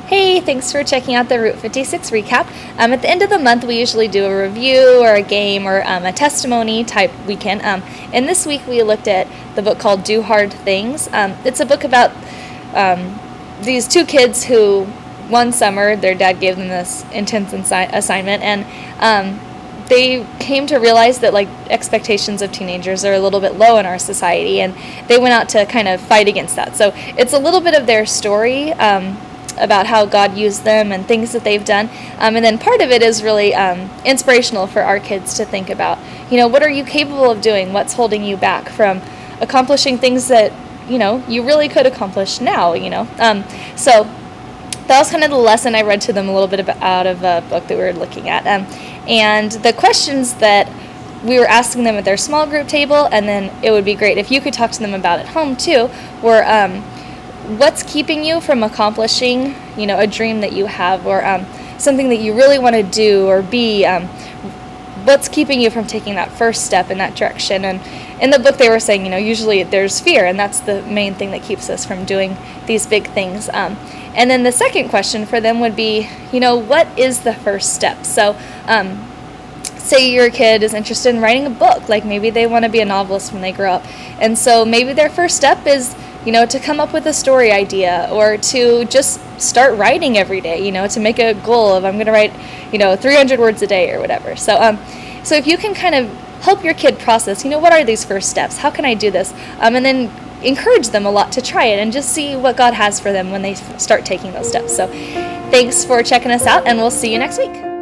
Hey, thanks for checking out the Route 56 recap. At the end of the month, we usually do a review or a game or a testimony type weekend. And this week, we looked at the book called Do Hard Things. It's a book about these two kids who, one summer, their dad gave them this intense assignment, and they came to realize that expectations of teenagers are a little bit low in our society, and they went out to kind of fight against that. So it's a little bit of their story about how God used them and things that they've done, and then part of it is really inspirational for our kids to think about, what are you capable of doing? What's holding you back from accomplishing things that you really could accomplish now? So that was kind of the lesson I read to them a little bit out of a book that we were looking at. And the questions that we were asking them at their small group table, and then it would be great if you could talk to them about at home too, were what's keeping you from accomplishing, a dream that you have, or something that you really want to do or be. What's keeping you from taking that first step in that direction? And in the book they were saying, usually there's fear, and that's the main thing that keeps us from doing these big things. And then the second question for them would be, what is the first step? So say your kid is interested in writing a book, like maybe they want to be a novelist when they grow up. And so maybe their first step is, to come up with a story idea, or to just start writing every day, to make a goal of I'm going to write, 300 words a day or whatever. So so if you can kind of help your kid process, what are these first steps? How can I do this? And then encourage them a lot to try it and just see what God has for them when they start taking those steps. So thanks for checking us out, and we'll see you next week.